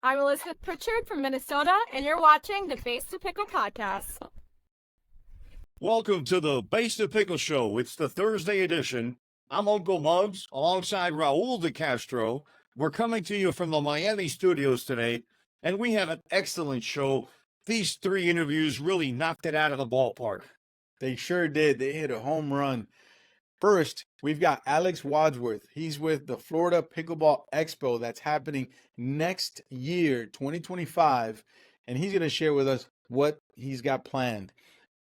I'm Elizabeth Pritchard from Minnesota, and you're watching the Base to Pickle podcast. Welcome to the Base to Pickle Show. It's the Thursday edition. I'm Uncle Muggs, alongside Raul de Castro. We're coming to you from the Miami studios today, and we have an excellent show. These three interviews really knocked it out of the ballpark. They sure did. They hit a home run. First, we've got Alex Wadsworth. He's with the Florida Pickleball Expo that's happening next year, 2025, and he's going to share with us what he's got planned.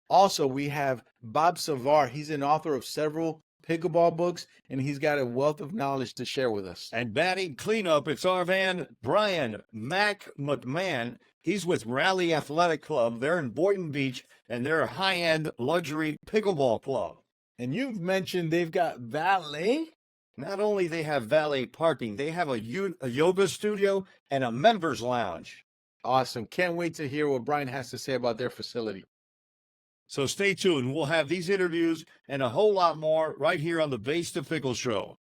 Also, we have Bob Savar. He's an author of several pickleball books, and he's got a wealth of knowledge to share with us. And batting cleanup, it's our man, Brian Mack McMahon. He's with Raleigh Athletic Club. They're in Boynton Beach, and they're a high-end luxury pickleball club. And you've mentioned they've got valet. Not only they have valet parking, they have a yoga studio and a members lounge. Awesome. Can't wait to hear what Brian has to say about their facility. So stay tuned. We'll have these interviews and a whole lot more right here on the Base to Pickle Show.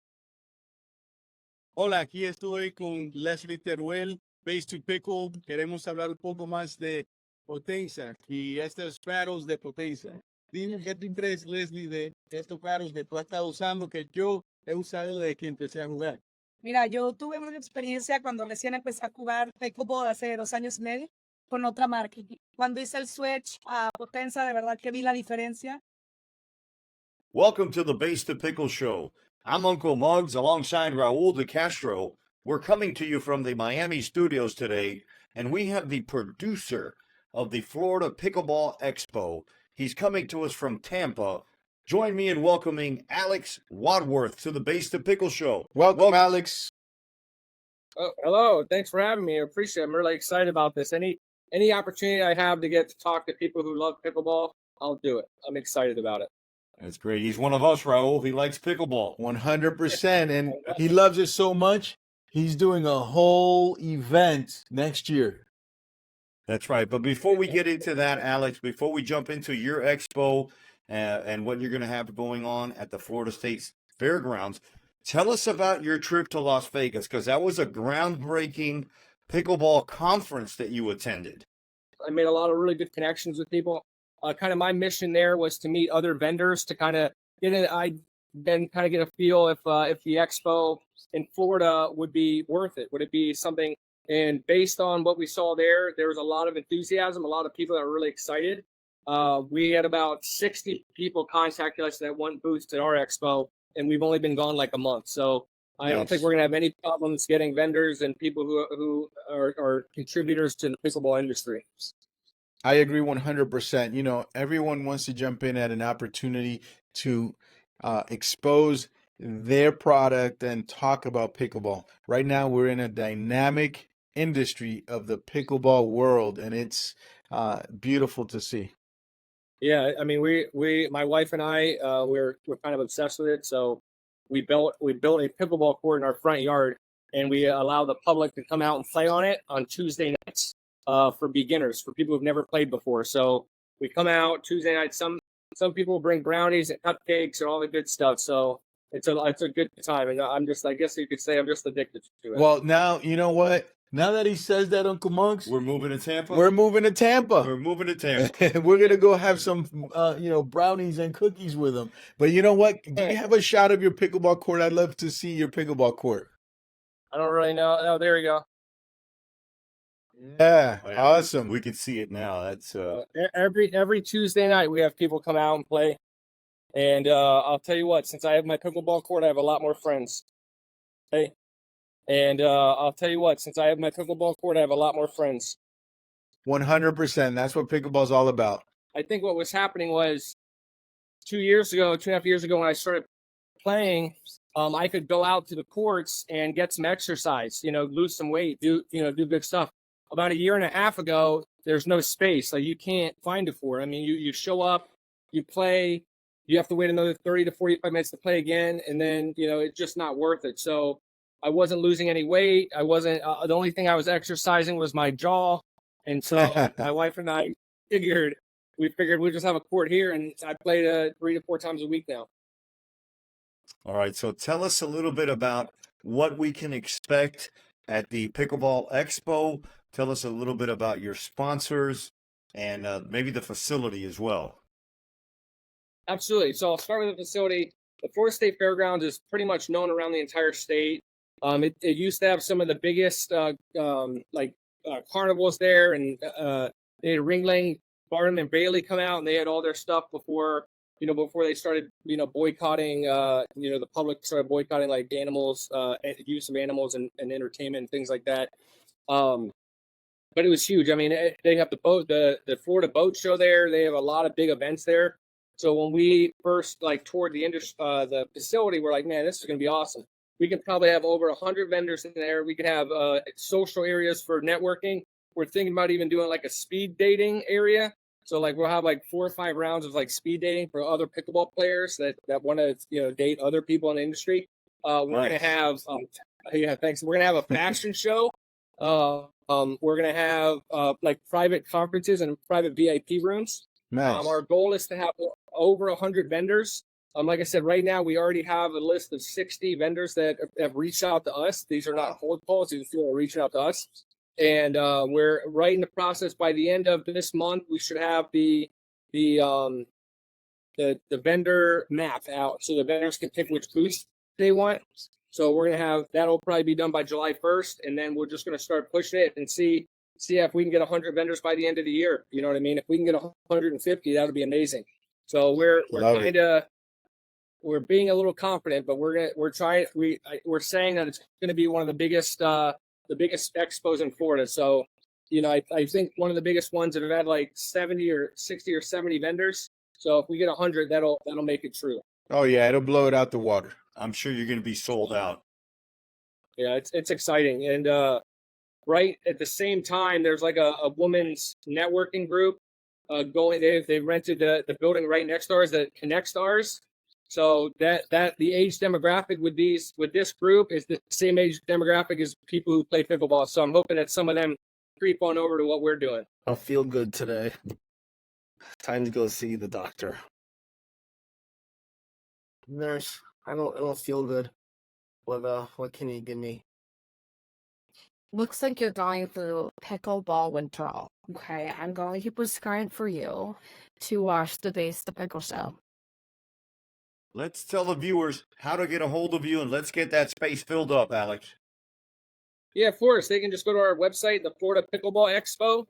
Hola, aquí estoy con Leslie Teruel, Base to Pickle. Queremos hablar un poco más de potencia y estos paros de potencia. Dime qué tú crees, Leslie, de estos paros que tú has estado usando, que yo he usado desde que empecé a jugar. Mira, yo tuve una experiencia cuando recién empecé a jugar pickleball hace 2 años y medio con otra marca. Cuando hice el switch a potencia, de verdad que vi la diferencia. Welcome to the Base to Pickle Show. I'm Uncle Muggs alongside Raul de Castro. We're coming to you from the Miami studios today, and we have the producer of the Florida Pickleball Expo. He's coming to us from Tampa. Join me in welcoming Alex Wadsworth to the Base to Pickle Show. Welcome, Alex. Oh, hello. Thanks for having me. I appreciate it. I'm really excited about this. Any opportunity I have to get to talk to people who love pickleball, I'll do it. I'm excited about it. That's great. He's one of us, Raul. He likes pickleball. 100%. And he loves it so much, he's doing a whole event next year. That's right. But before we get into that, Alex, before we jump into your expo and what you're going to have going on at the Florida State Fairgrounds, tell us about your trip to Las Vegas, because that was a groundbreaking pickleball conference that you attended. I made a lot of really good connections with people. Kind of my mission there was to meet other vendors to kind of get a feel if the expo in Florida would be worth it. Would it be something? And based on what we saw there was a lot of enthusiasm, a lot of people that were really excited. We had about 60 people contact us that want booths at our expo, and we've only been gone like a month. So I don't think we're going to have any problems getting vendors and people who are contributors to the pickleball industry. I agree 100%. You know, everyone wants to jump in at an opportunity to expose their product and talk about pickleball. Right now, we're in a dynamic industry of the pickleball world, and it's beautiful to see. Yeah, I mean, we my wife and I, we're kind of obsessed with it. So we built a pickleball court in our front yard, and we allow the public to come out and play on it on Tuesday nights for beginners, for people who've never played before. So we come out Tuesday night. Some people bring brownies and cupcakes and all the good stuff. So it's a good time, and I guess you could say I'm just addicted to it. Well, now you know what. Now that he says that, Uncle Monks, We're moving to Tampa? we're moving to Tampa. We're moving to Tampa. We're gonna go have some, brownies and cookies with him. But you know what? Do you have a shot of your pickleball court? I'd love to see your pickleball court. I don't really know. Oh, there we go. Yeah, awesome. We can see it now. That's Every Tuesday night we have people come out and play, and I'll tell you what. Since I have my pickleball court, I have a lot more friends. Hey. And I'll tell you what, since I have my pickleball court, I have a lot more friends. 100%. That's what pickleball's all about. I think what was happening was 2.5 years ago when I started playing, I could go out to the courts and get some exercise, lose some weight, do good stuff. About 1.5 years ago, there's no space. Like you can't find it for. I mean, you show up, you play, you have to wait another 30 to 45 minutes to play again. And then, it's just not worth it. So I wasn't losing any weight. I wasn't, the only thing I was exercising was my jaw. And so my wife and I figured we'd just have a court here, and I played 3 to 4 times a week now. all right. So tell us a little bit about what we can expect at the Pickleball Expo. Tell us a little bit about your sponsors and maybe the facility as well. Absolutely. So I'll start with the facility. The Florida State Fairgrounds is pretty much known around the entire state. It used to have some of the biggest carnivals there, and they had Ringling, Barnum, and Bailey come out, and they had all their stuff before they started boycotting. The public started boycotting like animals, use of animals and entertainment and things like that. But it was huge. I mean, they have the Florida Boat Show there. They have a lot of big events there. So when we first toured the facility, we're like, man, this is going to be awesome. We can probably have over 100 vendors in there. We can have social areas for networking. We're thinking about even doing like a speed dating area. So we'll have 4 or 5 rounds of speed dating for other pickleball players that want to date other people in the industry. We're going to have thanks. We're going to have a fashion show. We're going to have private conferences and private VIP rooms. Nice. Our goal is to have over 100 vendors. Like I said, right now we already have a list of 60 vendors that have reached out to us. These are not cold calls; these are people reaching out to us, and we're right in the process. By the end of this month, we should have the vendor map out, so the vendors can pick which booth they want. So we're gonna have that'll probably be done by July 1st, and then we're just gonna start pushing it and see if we can get 100 vendors by the end of the year. You know what I mean? If we can get 150, that would be amazing. So we're being a little confident, but we're saying that it's going to be one of the biggest expos in Florida. So, I think one of the biggest ones that have had 70 or 60 or 70 vendors. So if we get 100, that'll make it true. Oh yeah, it'll blow it out the water. I'm sure you're going to be sold out. Yeah, it's exciting. And right at the same time, there's a women's networking group going. They rented the building right next to ours that connects to ours. So that the age demographic with this group is the same age demographic as people who play pickleball. So I'm hoping that some of them creep on over to what we're doing. I'll feel good today. Time to go see the doctor. Nurse, I don't feel good. What can you give me? Looks like you're going through pickleball withdrawal. Okay, I'm going to prescribe for you to watch the Base the Pickle show. Let's tell the viewers how to get a hold of you, and let's get that space filled up, Alex. Yeah, of course. They can just go to our website, the Florida Pickleball Expo.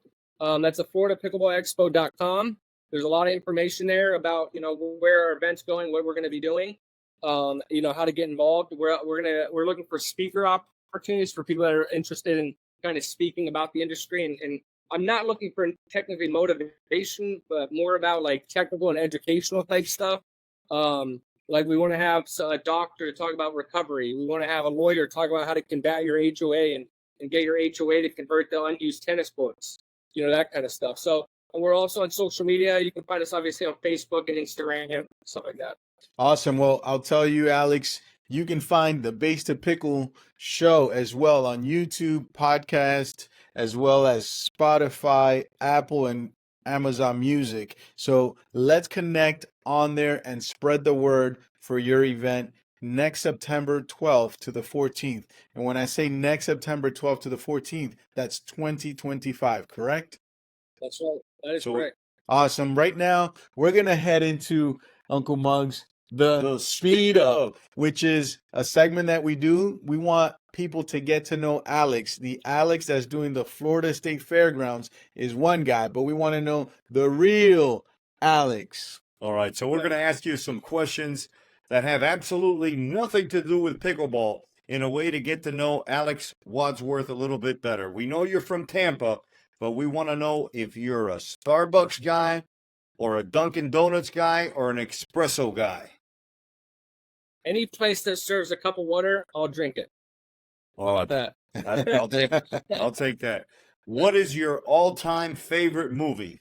That's the FloridaPickleballExpo.com. There's a lot of information there about where our event's going, what we're going to be doing, how to get involved. We're looking for speaker opportunities for people that are interested in kind of speaking about the industry. And I'm not looking for technically motivation, but more about technical and educational type stuff. We want to have a doctor talk about recovery. We want to have a lawyer talk about how to combat your HOA and get your HOA to convert the unused tennis courts, that kind of stuff. So we're also on social media. You can find us obviously on Facebook and Instagram and stuff like that. Awesome. Well, I'll tell you, Alex, you can find the Base to Pickle show as well on YouTube, podcast, as well as Spotify, Apple, and Amazon Music. So let's connect on there and spread the word for your event next September 12th to the 14th. And when I say next September 12th to the 14th, that's 2025, correct? That's right. That is correct. Awesome. Right now, we're going to head into Uncle Muggs, the Speed Up, which is a segment that we do. We want people to get to know Alex. The Alex that's doing the Florida State Fairgrounds is one guy, but we want to know the real Alex. All right, so we're going to ask you some questions that have absolutely nothing to do with pickleball in a way to get to know Alex Wadsworth a little bit better. We know you're from Tampa, but we want to know if you're a Starbucks guy or a Dunkin' Donuts guy or an espresso guy. Any place that serves a cup of water, I'll drink it. Oh, How about that? I'll take that. What is your all-time favorite movie?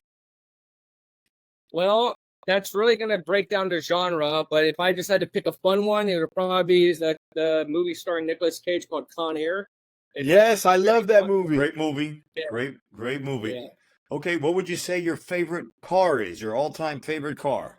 Well, that's really going to break down the genre, but if I just had to pick a fun one, it would probably be the movie starring Nicolas Cage called Con Air. Yes, I love that movie. Great movie. Yeah. Great movie. Yeah. Okay, what would you say your favorite car is, your all-time favorite car?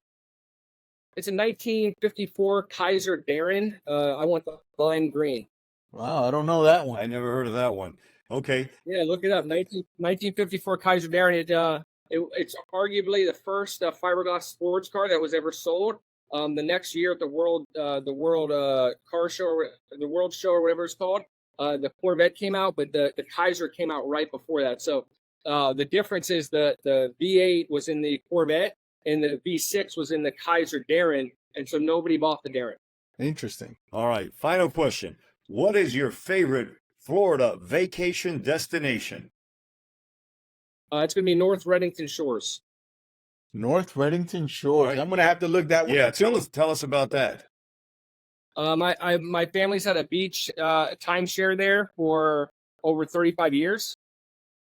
It's a 1954 Kaiser Darren. I want the lime green. Wow, I don't know that I one. never heard of that one. Okay. Yeah, look it up. 1954 Kaiser Darren. It's arguably the first fiberglass sports car that was ever sold. The next year at the World Car Show, the World Show, or whatever it's called, the Corvette came out, but the Kaiser came out right before that. So the difference is the V8 was in the Corvette and the V6 was in the Kaiser Darren, and so nobody bought the Darren. Interesting. All right. Final question. What is your favorite Florida vacation destination? It's going to be North Reddington Shores. North Reddington Shores. I'm gonna have to look that one. Yeah, tell us about that. My family's had a beach timeshare there for over 35 years,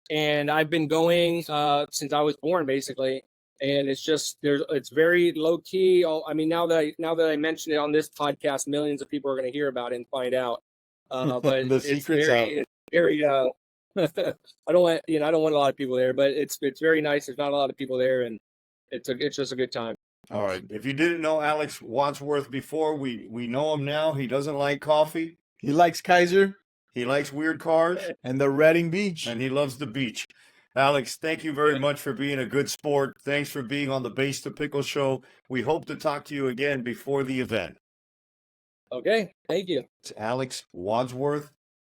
and I've been going since I was born, basically. And it's very low key. I mean, now that I mentioned it on this podcast, millions of people are going to hear about it and find out. But The secret's out. it's very. I don't want a lot of people there, but it's very nice. There's not a lot of people there, and it's just a good time. All right. If you didn't know Alex Wadsworth before, we know him now. He doesn't like coffee. He likes Kaiser He likes weird cars, and the Redding Beach. and he loves the beach. Alex, thank you very much for being a good sport. Thanks for being on the Base to Pickle show. We hope to talk to you again before the event. Okay, thank you. It's Alex Wadsworth.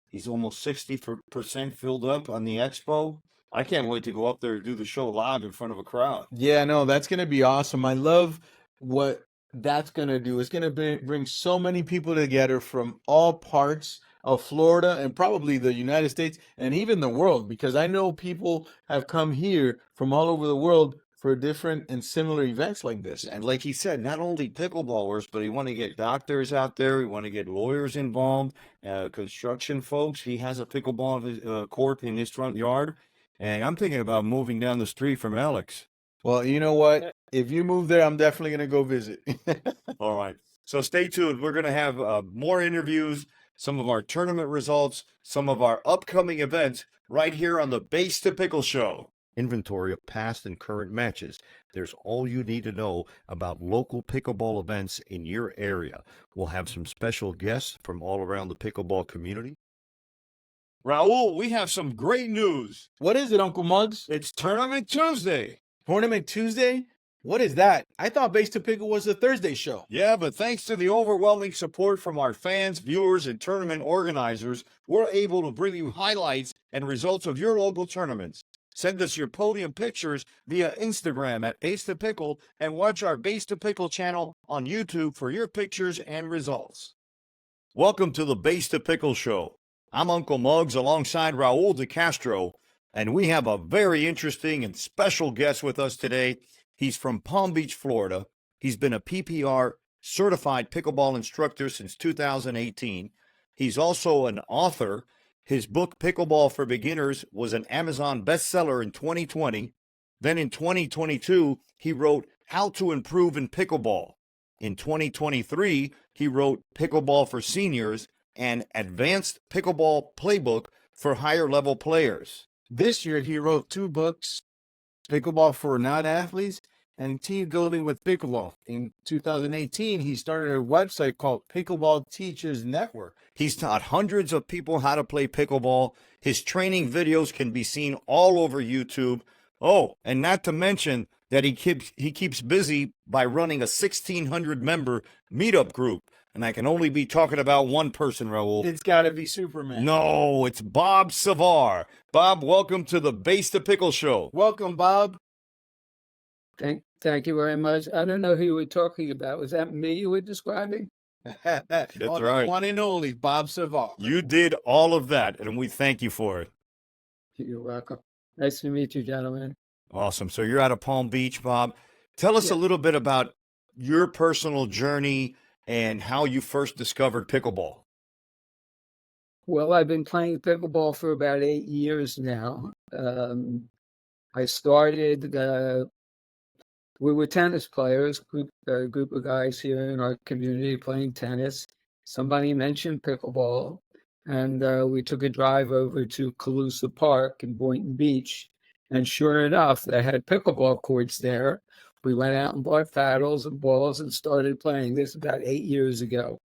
He's almost 60% filled up on the expo. I can't wait to go up there and do the show live in front of a crowd. Yeah, no, that's gonna be awesome. I love what that's gonna do. It's gonna bring so many people together from all parts of Florida and probably the United States and even the world, because I know people have come here from all over the world for different and similar events like this. And like he said, not only pickleballers, but he want to get doctors out there. He want to get lawyers involved, construction folks. He has a pickleball court in his front yard. And I'm thinking about moving down the street from Alex. Well, you know what? If you move there, I'm definitely gonna go visit. All right. So stay tuned. We're going to have more interviews, some of our tournament results, some of our upcoming events right here on the Base to Pickle show. Inventory of past and current matches. There's all you need to know about local pickleball events in your area. We'll have some special guests from all around the pickleball community. Raul, we have some great news. What is it, Uncle Muggs? It's Tournament Tuesday. Tournament Tuesday? What is that? I thought Base to Pickle was a Thursday show. Yeah, but thanks to the overwhelming support from our fans, viewers, and tournament organizers, we're able to bring you highlights and results of your local tournaments. Send us your podium pictures via Instagram at Base to Pickle and watch our Base to Pickle channel on YouTube for your pictures and results. Welcome to the Base to Pickle show. I'm Uncle Muggs alongside Raul DeCastro, and we have a very interesting and special guest with us today. He's from Palm Beach, Florida. He's been a PPR certified pickleball instructor since 2018. He's also an author. His book, Pickleball for Beginners, was an Amazon bestseller in 2020. Then in 2022, he wrote How to Improve in Pickleball. In 2023, he wrote Pickleball for Seniors and Advanced Pickleball Playbook for Higher Level Players. This year, he wrote 2 books, Pickleball for Non-Athletes and Team Building with Pickleball. In 2018, he started a website called Pickleball Teachers Network. He's taught hundreds of people how to play pickleball. His training videos can be seen all over YouTube. Oh, and not to mention that he keeps busy by running a 1,600 member meetup group. And I can only be talking about one person, Raul. It's got to be Superman. No, it's Bob Savar. Bob, welcome to the Base to Pickle show. Welcome, Bob. Thank you very much. I don't know who you were talking about. Was that me you were describing? That's right. One and only, Bob Savar. You did all of that, and we thank you for it. You're welcome. Nice to meet you, gentlemen. Awesome. So you're out of Palm Beach, Bob. Tell us a little bit about your personal journey and how you first discovered pickleball. Well, I've been playing pickleball for about 8 years now. I started, we were tennis players, a group of guys here in our community playing tennis. Somebody mentioned pickleball, and we took a drive over to Calusa Park in Boynton Beach. And sure enough, they had pickleball courts there. We went out and bought paddles and balls and started playing. This about 8 years ago.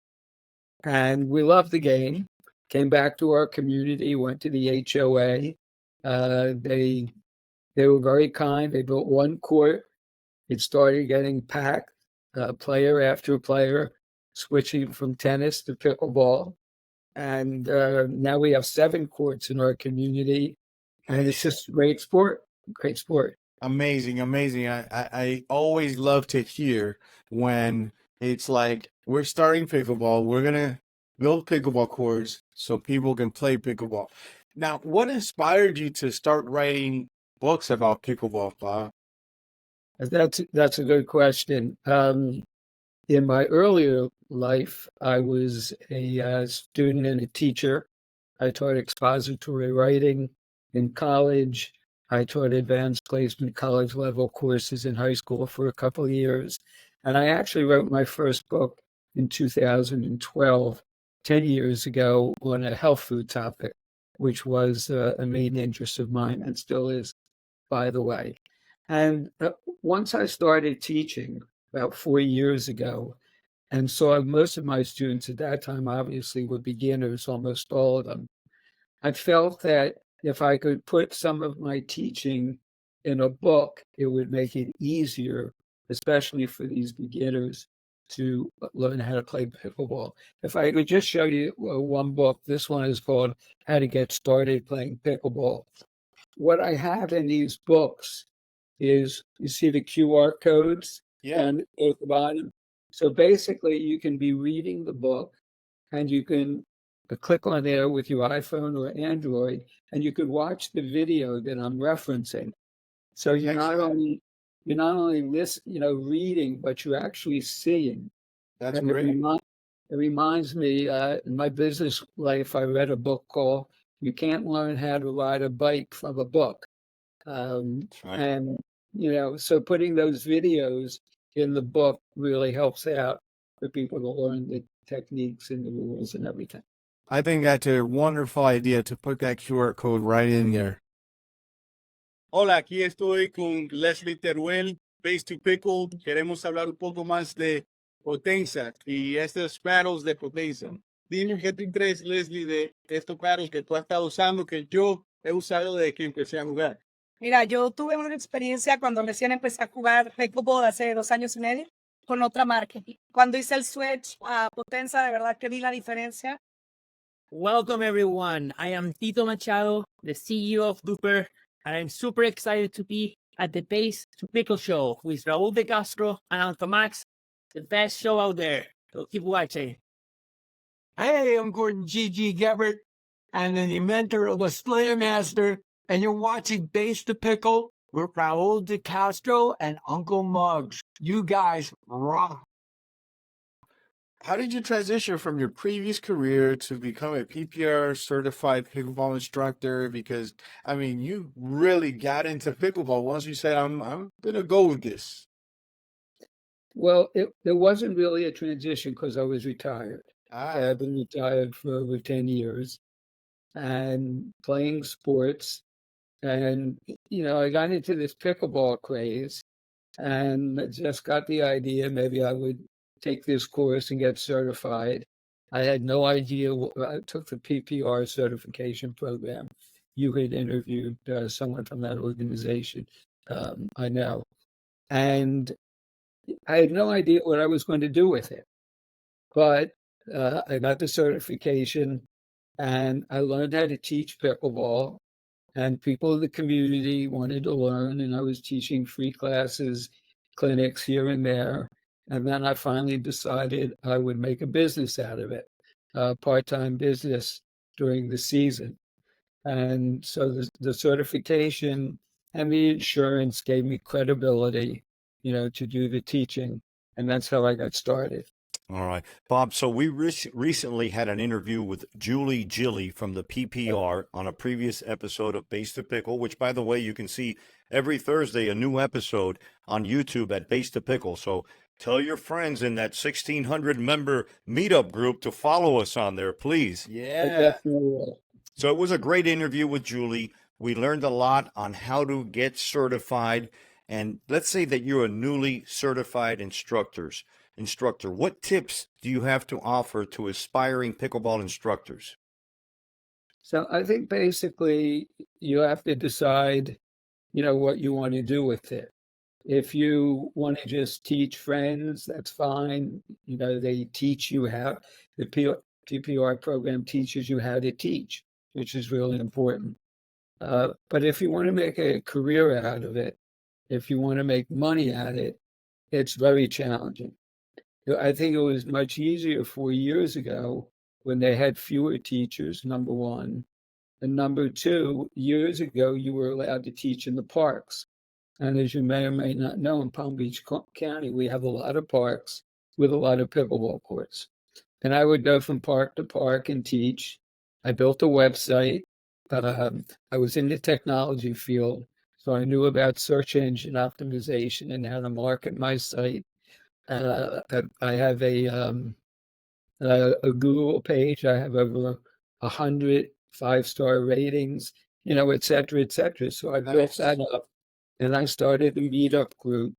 And we loved the game. came back to our community, went to the HOA. They were very kind. They built one court. It started getting packed, player after player, switching from tennis to pickleball. And now we have 7 courts in our community, and it's just a great sport. Great sport. Amazing, amazing. I always love to hear when it's like, we're starting pickleball, we're gonna build pickleball courts so people can play pickleball. Now, what inspired you to start writing books about pickleball, Bob? That's a good question. In my earlier life, I was a student and a teacher. I taught expository writing in college. I taught advanced placement college level courses in high school for a couple of years. And I actually wrote my first book in 2012, 10 years ago, on a health food topic, which was a main interest of mine and still is, by the way. And once I started teaching about 4 years ago, and saw most of my students at that time obviously were beginners, almost all of them, I felt that if I could put some of my teaching in a book, it would make it easier, especially for these beginners, to learn how to play pickleball. If I could just show you one book, this one is called How to Get Started Playing Pickleball. What I have in these books is, you see the QR codes? Yeah. And at the bottom. So basically, you can be reading the book, and you can click on there with your iPhone or Android, and you could watch the video that I'm referencing. So you're not only reading, but you're actually seeing. That's And great. It reminds me, in my business life, I read a book called "You Can't Learn How to Ride a Bike from a Book." That's right. And so putting those videos in the book really helps out for people to learn the techniques and the rules and everything. I think that's a wonderful idea to put that QR code right in there. Hola, aquí estoy con Leslie Teruel, Base to Pickle. Queremos hablar un poco más de potencia y estos paddles de potencia. Dime qué tú crees, Leslie, de estos paddles que tú has estado usando, que yo he usado desde que empecé a jugar. Mira, yo tuve una experiencia cuando recién empecé a jugar pickleball hace 2 años y medio con otra marca. Cuando hice el switch a potencia, de verdad que vi la diferencia. Welcome, everyone. I am Tito Machado, the CEO of Looper, and I'm super excited to be at the Base to Pickle show with Raul de Castro and Uncle Max, the best show out there. So keep watching. Hey, I'm Gordon G.G. Gebert, and the inventor of the Slayer Master, and you're watching Base to Pickle with Raul de Castro and Uncle Muggs. You guys rock. How did you transition from your previous career to become a PPR certified pickleball instructor? Because, I mean, you really got into pickleball once you said, I'm going to go with this. Well, there wasn't really a transition because I was retired. Ah, I've been retired for over 10 years and playing sports. And, I got into this pickleball craze and just got the idea maybe I would take this course and get certified. I had no idea. I took the PPR certification program. You had interviewed someone from that organization, I know. And I had no idea what I was going to do with it. But I got the certification and I learned how to teach pickleball. And people in the community wanted to learn, and I was teaching free classes, clinics here and there. And then I finally decided I would make a business out of it, a part-time business during the season. And so the certification and the insurance gave me credibility, to do the teaching. And that's how I got started. All right, Bob. So we recently had an interview with Julie Gilly from the PPR on a previous episode of Base to Pickle, which, by the way, you can see every Thursday, a new episode on YouTube at Base to Pickle. So tell your friends in that 1,600 member meetup group to follow us on there, please. yeah. So it was a great interview with Julie. We learned a lot on how to get certified. And let's say that you're a newly certified instructor. What tips do you have to offer to aspiring pickleball instructors? So I think basically you have to decide, what you want to do with it. If you want to just teach friends, that's fine. They teach you how, the PPR program teaches you how to teach, which is really important. But if you want to make a career out of it, if you want to make money at it, it's very challenging. I think it was much easier 4 years ago when they had fewer teachers, number one. And number two, years ago, you were allowed to teach in the parks. And as you may or may not know, in Palm Beach County, we have a lot of parks with a lot of pickleball courts. And I would go from park to park and teach. I built a website. I was in the technology field, so I knew about search engine optimization and how to market my site. I have a Google page. I have over 100 5-star ratings, et cetera, et cetera. So I built that up, and I started a meetup group.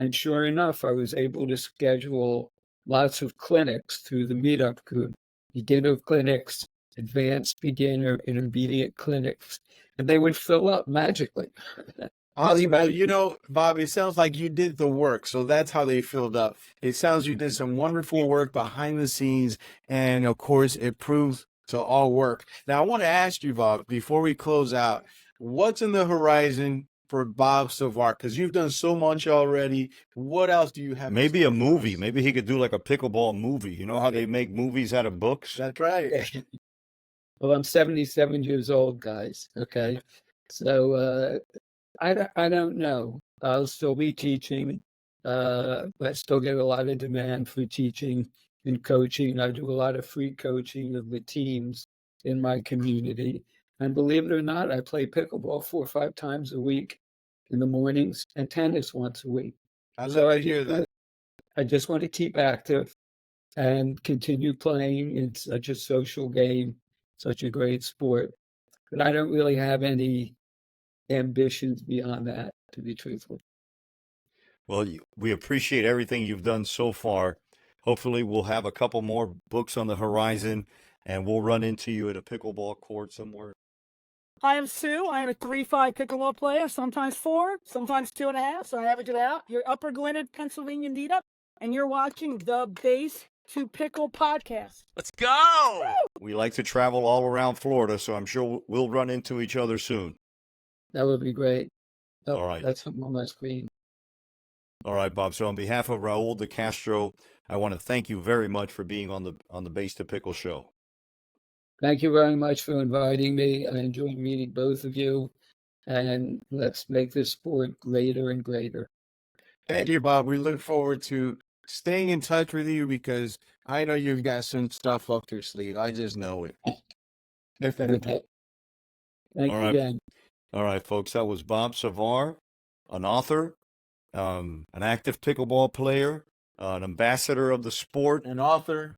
And sure enough, I was able to schedule lots of clinics through the meetup group, beginner clinics, advanced beginner, intermediate clinics, and they would fill up magically. Bob, it sounds like you did the work, so that's how they filled up. It sounds you did some wonderful work behind the scenes, and of course, it proves to all work. Now, I want to ask you, Bob, before we close out, what's in the horizon for Bob Savar? Because you've done so much already. What else do you have? Maybe a movie. Maybe he could do like a pickleball movie. You know how they make movies out of books? That's right. Well, I'm 77 years old, guys. Okay. So I don't know. I'll still be teaching. I still get a lot of demand for teaching and coaching. I do a lot of free coaching of the teams in my community. And believe it or not, I play pickleball 4 or 5 times a week in the mornings and tennis once a week. I hear that. I just want to keep active and continue playing. It's such a social game, such a great sport. But I don't really have any ambitions beyond that, to be truthful. Well, we appreciate everything you've done so far. Hopefully, we'll have a couple more books on the horizon, and we'll run into you at a pickleball court somewhere. I am Sue. I am a 3-5 pickleball player, sometimes 4, sometimes 2.5, so I average it out. You're Upper Gwinnett, Pennsylvania meetup, and you're watching the Base to Pickle podcast. Let's go! We like to travel all around Florida, so I'm sure we'll run into each other soon. That would be great. Oh, All right. That's on my screen. All right, Bob. So on behalf of Raul de Castro, I want to thank you very much for being on the Base to Pickle show. Thank you very much for inviting me. I enjoyed meeting both of you, and let's make this sport greater and greater. Thank you, Bob. We look forward to staying in touch with you because I know you've got some stuff up your sleeve. I just know it. Thank you again. All right, folks. That was Bob Savar, an author, an active pickleball player, an ambassador of the sport, An author.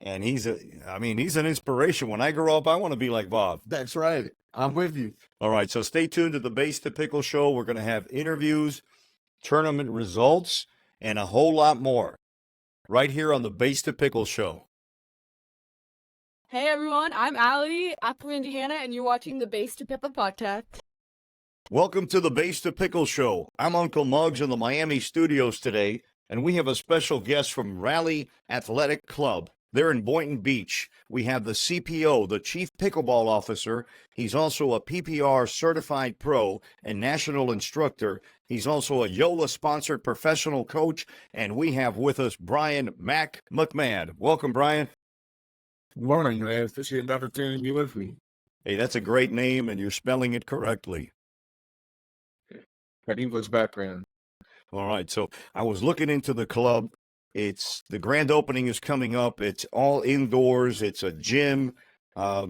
and he's an inspiration. When I grow up, I want to be like Bob. That's right. I'm with you. All right, so stay tuned to the Base to Pickle show. We're going to have interviews, tournament results, and a whole lot more right here on the Base to Pickle show. Hey everyone, I'm Allie, Apple, Indiana, and you're watching the Base to Pickle podcast. Welcome to the Base to Pickle show. I'm Uncle Muggs in the Miami studios today, and we have a special guest from Raleigh Athletic Club. They're in Boynton Beach. We have the CPO, the Chief Pickleball Officer. He's also a PPR certified pro and national instructor. He's also a YOLA-sponsored professional coach, and we have with us Brian Mack McMahon. Welcome, Brian. Good morning, man. Appreciate the opportunity to be with me. Hey, that's a great name, and you're spelling it correctly. Got English background. All right, so I was looking into the club. The grand opening is coming up. It's all indoors. It's a gym.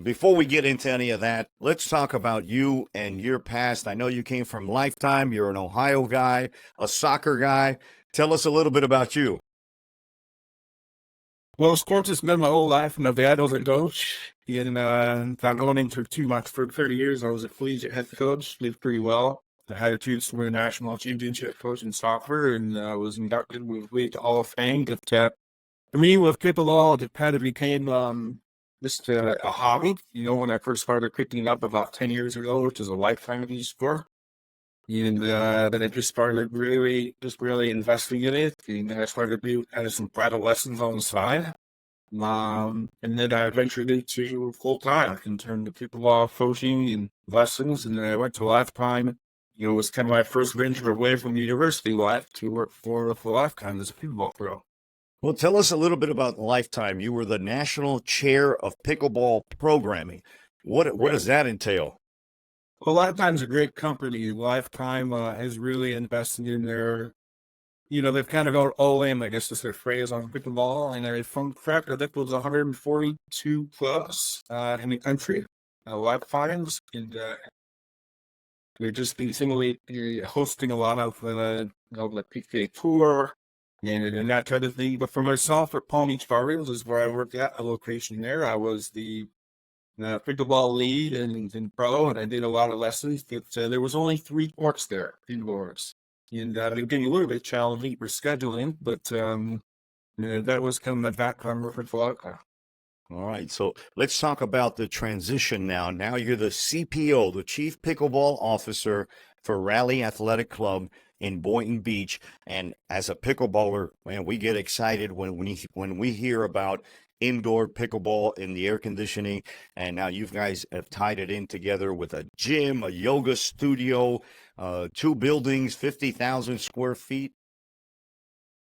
Before we get into any of that, let's talk about you and your past. I know you came from Lifetime. You're an Ohio guy, a soccer guy. Tell us a little bit about you. Well, sports has been my whole life. My dad was a coach. And not going into too much for 30 years. I was a collegiate head coach. Did pretty well. I had a chance to win a national championship coach in soccer, and I was inducted with the Hall of Fame. But for me, with pickleball, it kind of became just a hobby. You know, when I first started picking up about 10 years ago, which is a lifetime of these sport. And then I just started really investing in it. And then I started having some private lessons on the side. And then I ventured into full time in terms of pickleball coaching and lessons. And then I went to Lifetime. You know, it was kind of my first venture away from university life to work for Lifetime as a pickleball pro. Well, tell us a little bit about Lifetime. You were the national chair of pickleball programming. What does that entail? Well, Lifetime's a great company. Lifetime has really invested in their, you know, they've kind of gone all in, I guess is their phrase, on pickleball. And their fun fact, I think it was 142 clubs in the country, Lifetimes. And they're just continually hosting a lot of, the PK Tour and that kind of thing. But for myself at Palm Beach Gardens is where I worked at, a location there. I was the pickleball lead and pro, and I did a lot of lessons. But there was only 3 courts there, indoors. And it became a little bit challenging for scheduling, but that was kind of my background for Florida. All right, so let's talk about the transition now. Now you're the CPO, the Chief Pickleball Officer for Raleigh Athletic Club in Boynton Beach. And as a pickleballer, man, we get excited when we hear about indoor pickleball in the air conditioning. And now you guys have tied it in together with a gym, a yoga studio, 2 buildings, 50,000 square feet.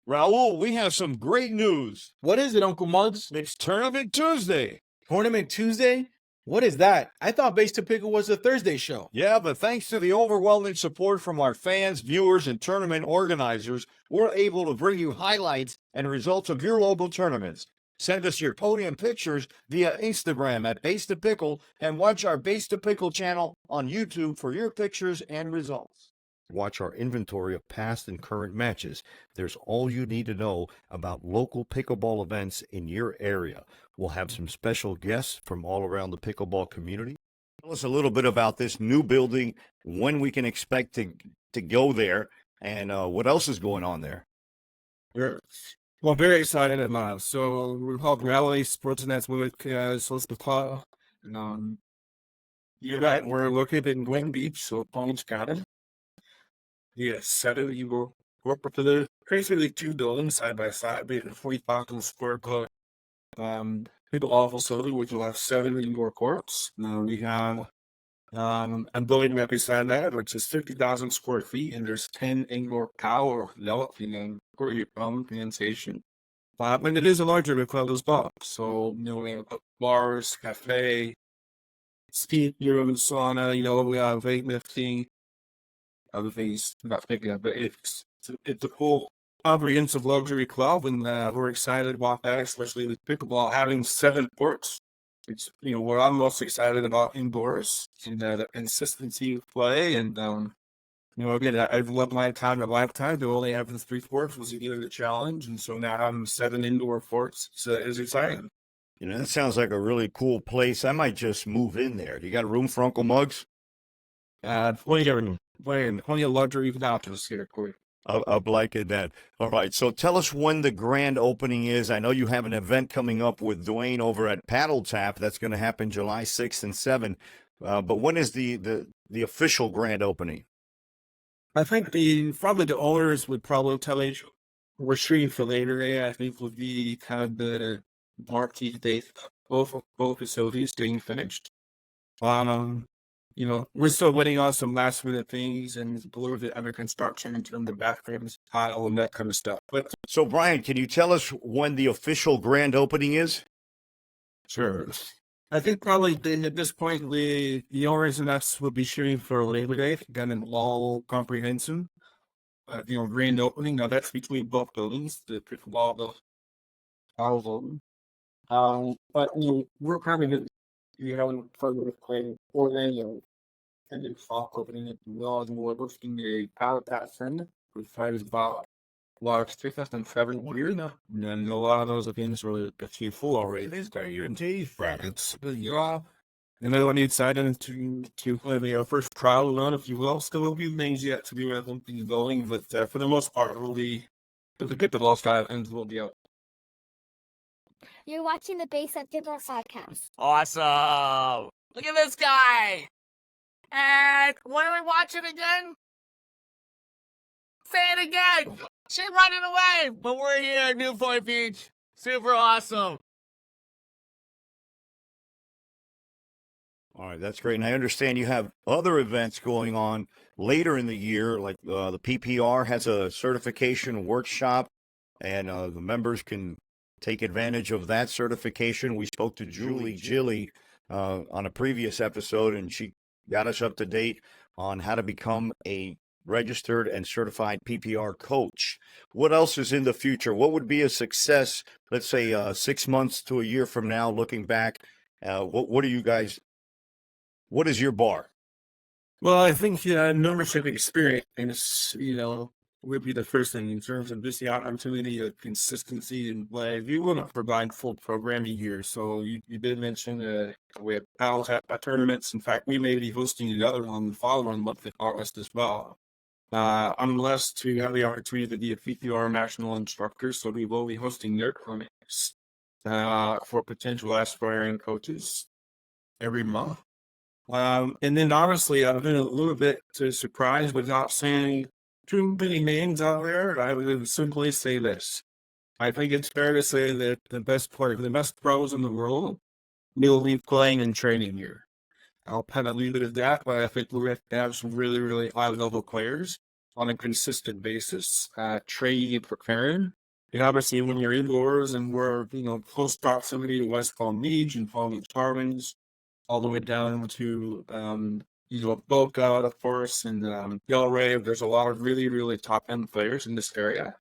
Raul, we have some great news. What is it, Uncle Muggs? It's Tournament Tuesday. Tournament Tuesday? What is that? I thought Base to Pickle was a Thursday show. Yeah, but thanks to the overwhelming support from our fans, viewers, and tournament organizers, we're able to bring you highlights and results of your local tournaments. Send us your podium pictures via Instagram at Base to Pickle and watch our Base to Pickle channel on YouTube for your pictures and results. Watch our inventory of past and current matches. There's all you need to know about local pickleball events in your area. We'll have some special guests from all around the pickleball community. Tell us a little bit about this new building, when we can expect to go there, and what else is going on there. Well, very excited about it. So we're called Raleigh Sports and that's with Club. You're right, we're located in Boynton Beach, so Palm Beach Garden. Yes, Saturday you will work up to the basically 2 buildings side by side, being 40,000 square foot pickleball facility, which will have 7 indoor courts. Now we have a building right beside that, which is 50,000 square feet, and there's 10 indoor power developing and station. And it is a larger club as well. So, you know, we have bars, cafe, speed room, sauna, you know, we have weightlifting. Other things not picking up, but it's a full comprehensive luxury club, and we're excited about that, especially with pickleball having 7 courts. It's, you know, what I'm most excited about indoors and the consistency of play. And you know, again, I've loved my time at Lifetime. To only having 3 courts was either the challenge, and so now having 7 indoor courts is exciting. You know, that sounds like a really cool place. I might just move in there. You got a room for Uncle Muggs? Plenty of luxury options here, Corey. I'm liking that. All right, so tell us when the grand opening is. I know you have an event coming up with Dwayne over at Paddle Tap. That's going to happen July 6th and 7th. But when is the official grand opening? I think probably the owners would probably tell you we're shooting for later. I think would be kind of the marquee date. Both facilities getting finished. You know, we're still waiting on some last minute things and a little bit under construction in terms of bathrooms, tile, and that kind of stuff. But so, Brian, can you tell us when the official grand opening is? Sure. I think probably at this point, the owners and us will be shooting for Labor Day, got an all comprehensive, you know, grand opening. Now that's between both buildings, the pickleball, the house building. But you know, we're probably you know, further playing for them, you know, and then soft opening it well, and we're looking a pallet that send, which is about large 2007 years now. And a lot of those events really get full already. This guy here in T's brackets. Yeah. And then when you decided to play our first trial run, if you will, still will be things yet to be going, but for the most part, it will be the pickleball style ends will be out. You're watching the Base at Pickle podcast. Awesome. Look at this guy. And what are we watching again? Say it again. She's running away. But we're here at Boynton Beach. Super awesome. All right, that's great. And I understand you have other events going on later in the year, like the PPR has a certification workshop, and the members can take advantage of that certification. We spoke to Julie Gilly on a previous episode, and she got us up to date on how to become a registered and certified PPR coach. What else is in the future? What would be a success, let's say 6 months to a year from now, looking back? What are you guys, what is your bar? Well, I think membership experience, would be the first thing in terms of just the opportunity of consistency and play. We want to provide full programming here. So you did mention we have pals at tournaments. In fact, we may be hosting another one the following month in August as well. I'm blessed to have the opportunity to be a PPR national instructor, so we will be hosting their clinics for potential aspiring coaches every month. And then honestly, I've been a little bit surprised without saying too many names out there. I would simply say this. I think it's fair to say that the best pros in the world will be playing and training here. I'll kind of leave it at that, but I think we're going to have some really, really high-level players on a consistent basis, training and preparing. And obviously, when you're indoors and we're, close proximity to West Palm Beach and Palm Beach Gardens, all the way down to, Boca, of course, and Delray, there's a lot of really, really top-end players in this area.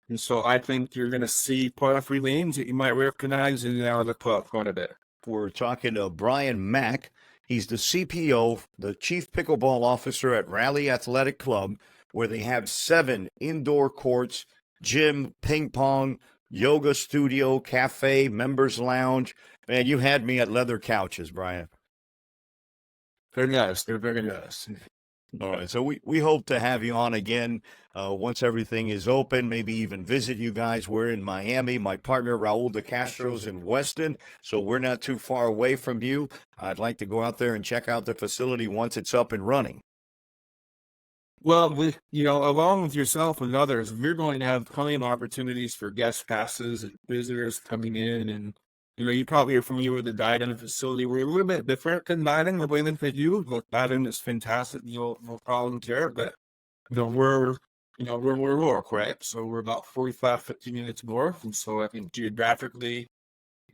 And so I think you're going to see quite a few names that you might recognize in and out of the club quite a bit. We're talking to Brian Mack. He's the CPO, the Chief Pickleball Officer at Raleigh Athletic Club, where they have 7 indoor courts, gym, ping pong, yoga studio, cafe, members lounge. Man, you had me at leather couches, Brian. Very nice. They're very nice. All right, so we hope to have you on again once everything is open, maybe even visit you guys. We're in Miami. My partner, Raul De Castro's in Weston, so we're not too far away from you. I'd like to go out there and check out the facility once it's up and running. Well, along with yourself and others, we're going to have plenty of opportunities for guest passes and visitors coming in. And, you probably are familiar with the dining facility. We're a little bit different than dining the way that they do. Look, dining is fantastic. No problem there. But, we're north, right? So we're about 45, 50 minutes north. And so I think geographically,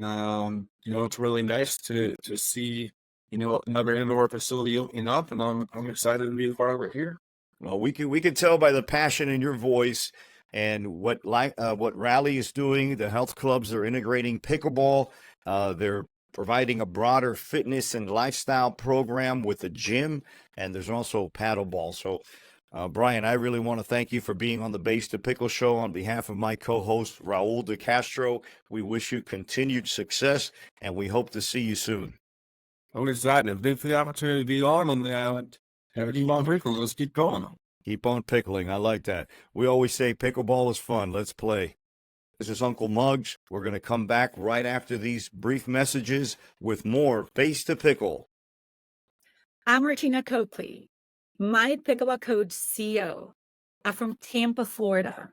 it's really nice to see, another indoor facility opening up. And I'm excited to be a part of it here. Well, we can tell by the passion in your voice and what Raleigh is doing. The health clubs are integrating pickleball. They're providing a broader fitness and lifestyle program with a gym, and there's also paddleball. So, Brian, I really want to thank you for being on the Base to Pickle show. On behalf of my co-host, Raul De Castro, we wish you continued success, and we hope to see you soon. I'm excited. Thanks for the opportunity to be on and have a keep on pickling. Let's keep going. Keep on pickling. I like that. We always say pickleball is fun. Let's play. This is Uncle Muggs. We're going to come back right after these brief messages with more Base to Pickle. I'm Regina Coakley, my Pickleball Coach CEO. I'm from Tampa, Florida,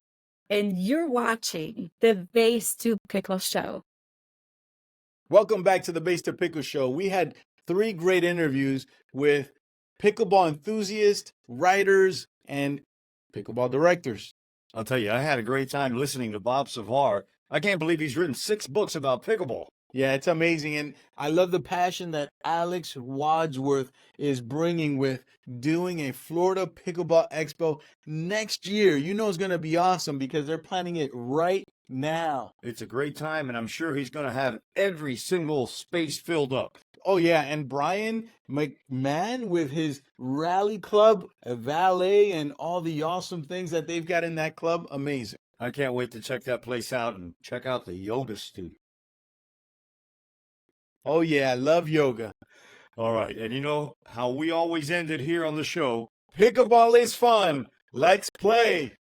and you're watching the Base to Pickle show. Welcome back to the Base to Pickle show. We had 3 great interviews with pickleball enthusiasts, writers, and pickleball directors. I'll tell you, I had a great time listening to Bob Savar. I can't believe he's written 6 books about pickleball. Yeah, it's amazing. And I love the passion that Alex Wadsworth is bringing with doing a Florida Pickleball Expo next year. It's going to be awesome because they're planning it right now. It's a great time, and I'm sure he's going to have every single space filled up. Oh, yeah, and Brian McMahon with his rally club, a valet, and all the awesome things that they've got in that club. Amazing. I can't wait to check that place out and check out the yoga studio. Oh, yeah, I love yoga. All right, and you know how we always end it here on the show. Pickleball is fun. Let's play.